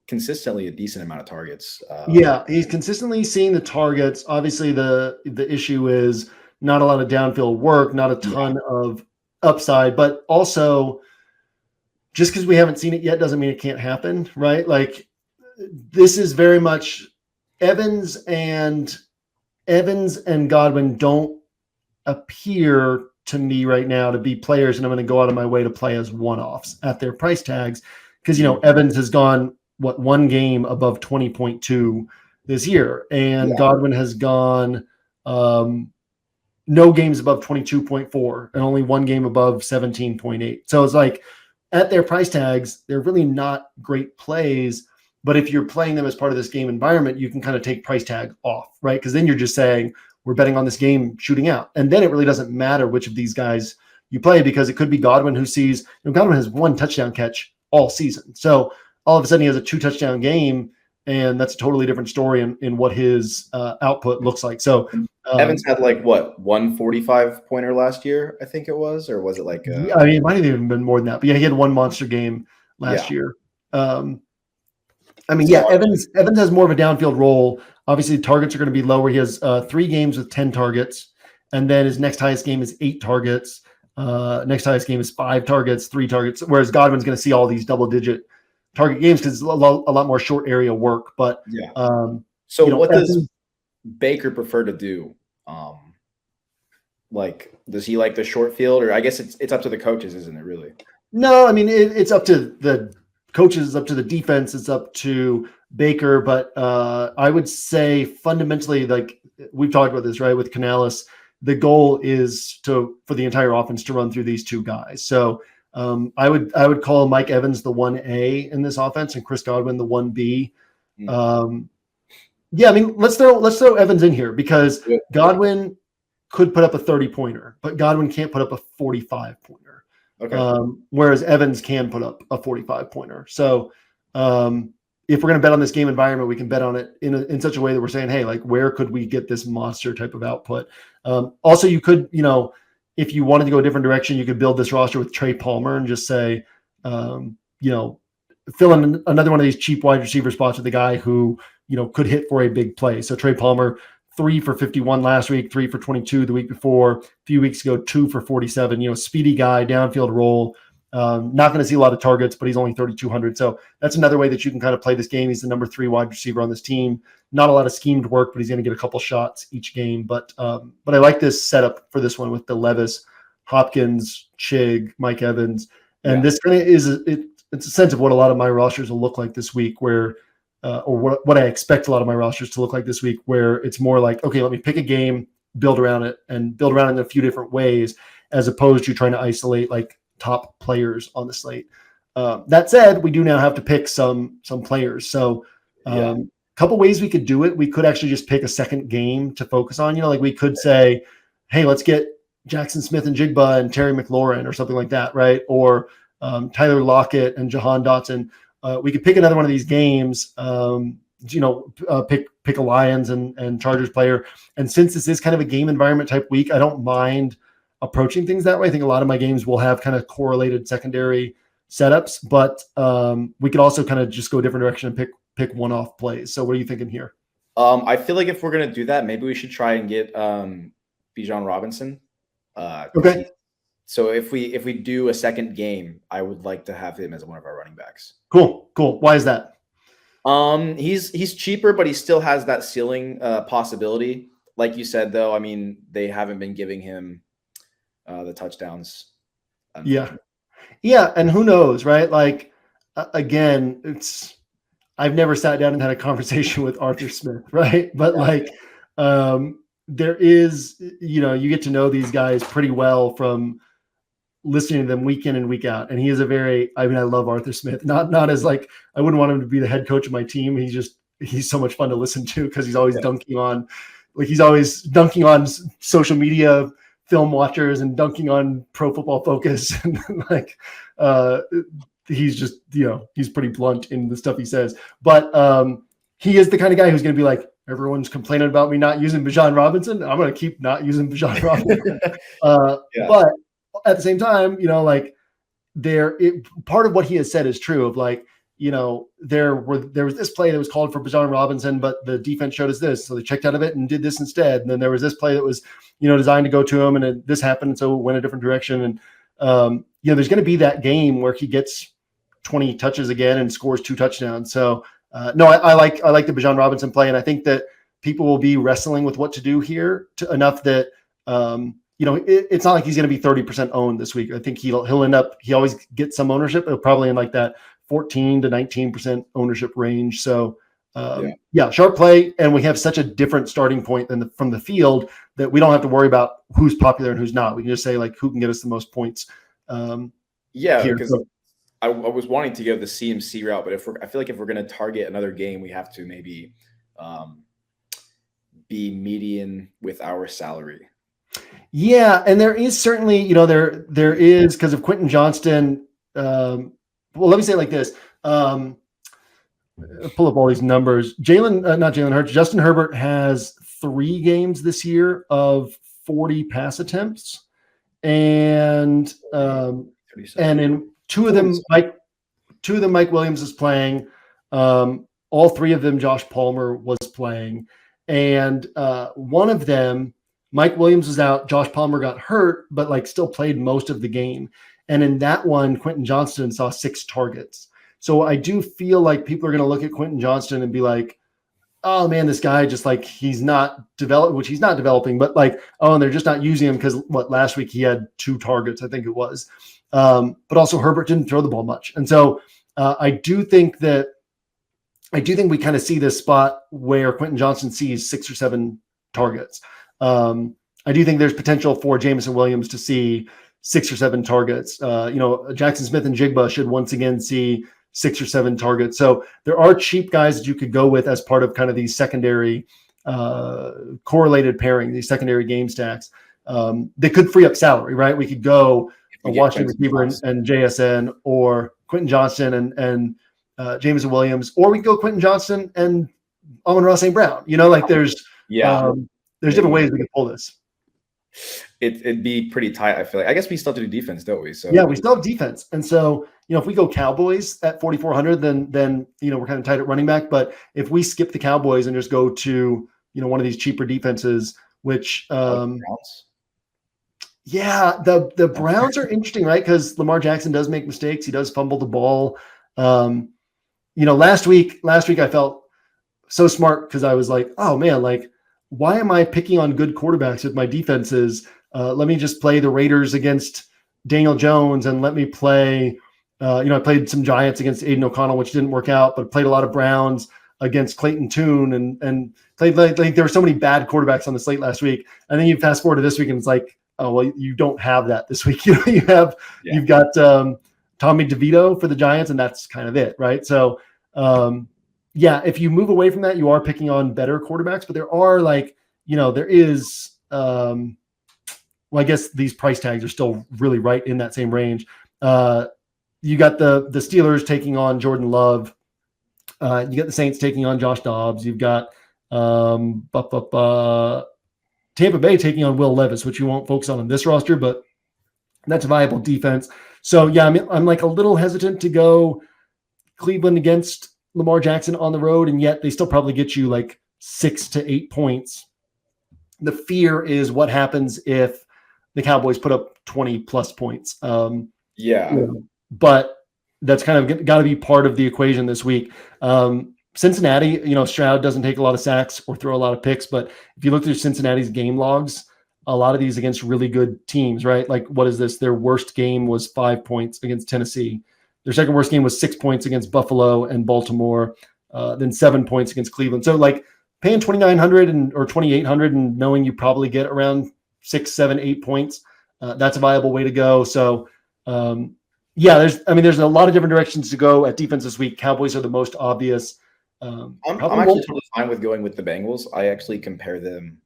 consistently a decent amount of targets. Yeah, he's consistently seeing the targets. Obviously, the issue is not a lot of downfield work, not a ton of upside, but also just because we haven't seen it yet doesn't mean it can't happen, right? This is very much Evans and Godwin don't appear to me right now to be players, and I'm going to go out of my way to play as one-offs at their price tags because Evans has gone one game above 20.2 this year, and Godwin has gone no games above 22.4 and only one game above 17.8. So it's at their price tags, they're really not great plays. But if you're playing them as part of this game environment, you can kind of take price tag off, right? Because then you're just saying, we're betting on this game shooting out. And then it really doesn't matter which of these guys you play, because it could be Godwin who sees, Godwin has 1 touchdown catch all season. So all of a sudden he has a 2 touchdown game, and that's a totally different story in what his output looks like. So Evans had 145 pointer last year, I think it was, or was it it might have even been more than that. But yeah, he had 1 monster game last year. Evans has more of a downfield role. Obviously, targets are going to be lower. He has 3 games with 10 targets, and then his next highest game is 8 targets. Next highest game is 5 targets, 3 targets, whereas Godwin's going to see all these double-digit target games because it's a lot more short area work. But so what does Baker prefer to do? Does he like the short field, or I guess it's up to the coaches, isn't it? Really? No, I mean it's up to the coaches, it's up to the defense, it's up to Baker. But I would say fundamentally, we've talked about this, right? With Canales, the goal is for the entire offense to run through these 2 guys. So I would call Mike Evans the 1A in this offense and Chris Godwin the 1B. Yeah, I mean, let's throw Evans in here because Godwin could put up a 30-pointer, but Godwin can't put up a 45-pointer. Okay. Whereas Evans can put up a 45-pointer. So if we're going to bet on this game environment, we can bet on it in such a way that we're saying, hey, where could we get this monster type of output? Also, you could, if you wanted to go a different direction, you could build this roster with Trey Palmer and just say, fill in another one of these cheap wide receiver spots with a guy who, could hit for a big play. So Trey Palmer, 3 for 51 last week, 3 for 22 the week before, a few weeks ago, 2 for 47, speedy guy, downfield role. Not going to see a lot of targets, but he's only 3,200. So that's another way that you can kind of play this game. He's the number 3 wide receiver on this team. Not a lot of schemed work, but he's going to get a couple shots each game. But I like this setup for this one with the Levis, Hopkins, Chig, Mike Evans, And this kind of is it's a sense of what a lot of my rosters will look like this week, where or what I expect a lot of my rosters to look like this week, where it's more like, okay, let me pick a game, build around it, and build around it in a few different ways, as opposed to trying to isolate like top players on the slate. That said, we do now have to pick some players. So a couple ways we could do it. We could actually just pick a second game to focus on. Like we could say, hey, let's get Jackson Smith and Jigba and Terry McLaurin or something like that, right? Or Tyler Lockett and Jahan Dotson. We could pick another one of these games, pick a Lions and Chargers player. And since this is kind of a game environment type week, I don't mind approaching things that way. I think a lot of my games will have kind of correlated secondary setups, but we could also kind of just go a different direction and pick one-off plays. So what are you thinking here? I feel like if we're going to do that, maybe we should try and get Bijan Robinson. Okay. So if we do a second game, I would like to have him as one of our running backs. Cool. Why is that? He's cheaper, but he still has that ceiling possibility. Like you said, though, I mean, they haven't been giving him the touchdowns. Yeah, and who knows, right? Like, again, I've never sat down and had a conversation with Arthur Smith, right? But there is, you get to know these guys pretty well from listening to them week in and week out. And he is I love Arthur Smith, not as like, I wouldn't want him to be the head coach of my team. He's so much fun to listen to because he's always dunking on social media film watchers and dunking on Pro Football Focus. And he's just, he's pretty blunt in the stuff he says, but he is the kind of guy who's going to be like, everyone's complaining about me not using Bijan Robinson. I'm going to keep not using Bijan Robinson. But at the same time, part of what he has said is true of like, there was this play that was called for Bijan Robinson, but the defense showed us this. So they checked out of it and did this instead. And then there was this play that was, designed to go to him and this happened. And so it went a different direction. And, there's going to be that game where he gets 20 touches again and scores 2 touchdowns. So no, I like the Bijan Robinson play. And I think that people will be wrestling with what to do here enough that, it's not like he's going to be 30% owned this week. I think he'll end up, he always gets some ownership. It'll probably in like that 14 to 19% ownership range. So sharp play. And we have such a different starting point from the field that we don't have to worry about who's popular and who's not. We can just say like, who can get us the most points. Because I was wanting to go the CMC route, but I feel like if we're going to target another game, we have to maybe be median with our salary. Yeah, and there is certainly, there is because of Quinten Johnston. Well, let me say it like this. Pull up all these numbers. Justin Herbert has 3 games this year of 40 pass attempts, and in 2 of them, Mike Williams is playing. All 3 of them, Josh Palmer was playing, and one of them, Mike Williams was out. Josh Palmer got hurt, but still played most of the game. And in that one, Quinten Johnston saw 6 targets. So I do feel like people are going to look at Quinten Johnston and be like, oh man, this guy just he's not developed, which he's not developing, but and they're just not using him because last week he had 2 targets, I think it was. But also Herbert didn't throw the ball much. And so I do think we kind of see this spot where Quinten Johnston sees 6 or 7 targets. I do think there's potential for Jameson Williams to see 6 or 7 targets. Jackson Smith and Jigba should once again see 6 or 7 targets. So there are cheap guys that you could go with as part of kind of these secondary correlated pairing, these secondary game stacks. They could free up salary, right? We could go a Washington receiver and JSN, or Quinten Johnston and Jameson Williams, or we could go Quinten Johnston and Amon-Ra St. Brown. There's different ways we can pull this. It'd be pretty tight, I feel like. I guess we still have to do defense, don't we? So yeah, we still have defense. And so, if we go Cowboys at 4,400, then we're kind of tight at running back. But if we skip the Cowboys and just go to, one of these cheaper defenses, which the Browns are interesting, right? Because Lamar Jackson does make mistakes. He does fumble the ball. Last week I felt so smart because I was like, oh man, why am I picking on good quarterbacks with my defenses? Let me just play the Raiders against Daniel Jones and let me play. I played some Giants against Aiden O'Connell, which didn't work out, but played a lot of Browns against Clayton Tune and played like there were so many bad quarterbacks on the slate last week. And then you fast forward to this week and it's like, oh, well, you don't have that this week. You've got Tommy DeVito for the Giants, and that's kind of it, right? So, if you move away from that, you are picking on better quarterbacks, but there are there is, I guess these price tags are still really right in that same range. You got the Steelers taking on Jordan Love. You got the Saints taking on Josh Dobbs. You've got Tampa Bay taking on Will Levis, which you won't focus on this roster, but that's a viable defense. So I'm like a little hesitant to go Cleveland against Lamar Jackson on the road, and yet they still probably get you like 6 to 8 points. The fear is what happens if the Cowboys put up 20 plus points. But that's kind of got to be part of the equation this week. Cincinnati, Stroud doesn't take a lot of sacks or throw a lot of picks, but if you look through Cincinnati's game logs, a lot of these against really good teams, right? Like, what is this? Their worst game was 5 points against Tennessee. Their second worst game was 6 points against Buffalo and Baltimore, then 7 points against Cleveland. So like paying $2,900 or $2,800 and knowing you probably get around 6, 7, 8 points, that's a viable way to go. So there's a lot of different directions to go at defense this week. Cowboys are the most obvious. I'm actually totally fine with going with the Bengals. I actually compare them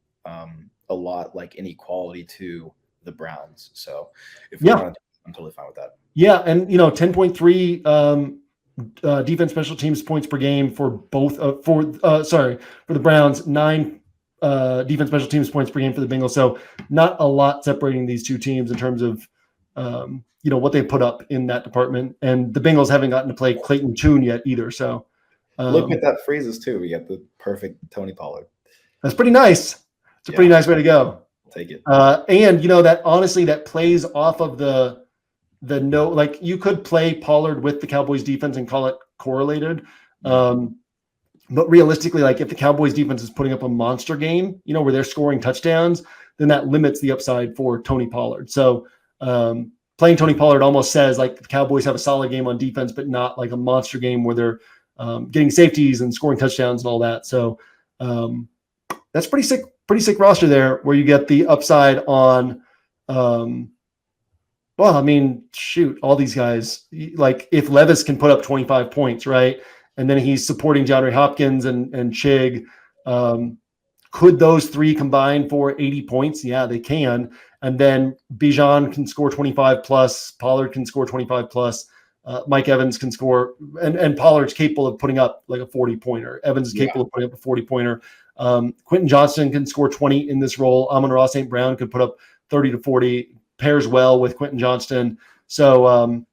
a lot, like in equality to the Browns. So I'm totally fine with that. Yeah, and 10.3 defense special teams points per game for both for the Browns, 9 defense special teams points per game for the Bengals. So not a lot separating these two teams in terms of what they put up in that department. And the Bengals haven't gotten to play Clayton Tune yet either. So look at that freezes too. We got the perfect Tony Pollard. That's pretty nice. It's a pretty nice way to go. Take it. And that honestly, that plays off of the like you could play Pollard with the Cowboys defense and call it correlated. But realistically, like if the Cowboys defense is putting up a monster game, where they're scoring touchdowns, then that limits the upside for Tony Pollard. So playing Tony Pollard almost says like the Cowboys have a solid game on defense, but not like a monster game where they're getting safeties and scoring touchdowns and all that. So that's pretty sick roster there where you get the upside on, all these guys, like if Levis can put up 25 points, right? And then he's supporting DeAndre Hopkins and Chig. Could those three combine for 80 points? Yeah, they can. And then Bijan can score 25 plus, Pollard can score 25 plus. Mike Evans can score, and Pollard's capable of putting up like a 40-pointer. Evans is capable of putting up a 40-pointer. Quinten Johnston can score 20 in this role. Amon-Ra St. Brown could put up 30 to 40, pairs well with Quinten Johnston. So,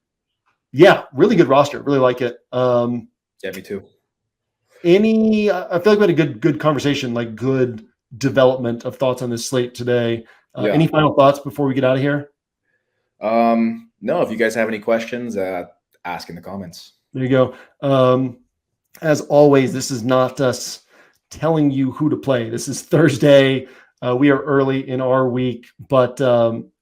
really good roster. Really like it. Me too. I feel like we had a good conversation, like good development of thoughts on this slate today. Any final thoughts before we get out of here? No, if you guys have any questions, ask in the comments. There you go. As always, this is not us telling you who to play. This is Thursday. We are early in our week, but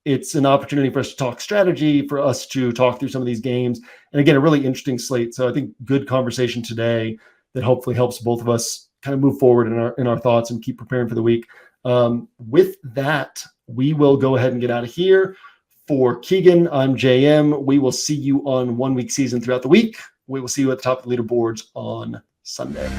it's an opportunity for us to talk strategy, for us to talk through some of these games. And again, a really interesting slate. So I think good conversation today that hopefully helps both of us kind of move forward in our thoughts and keep preparing for the week. With that, we will go ahead and get out of here. For Keegan, I'm JM. We will see you on 1 week season throughout the week. We will see you at the top of the leaderboards on Sunday.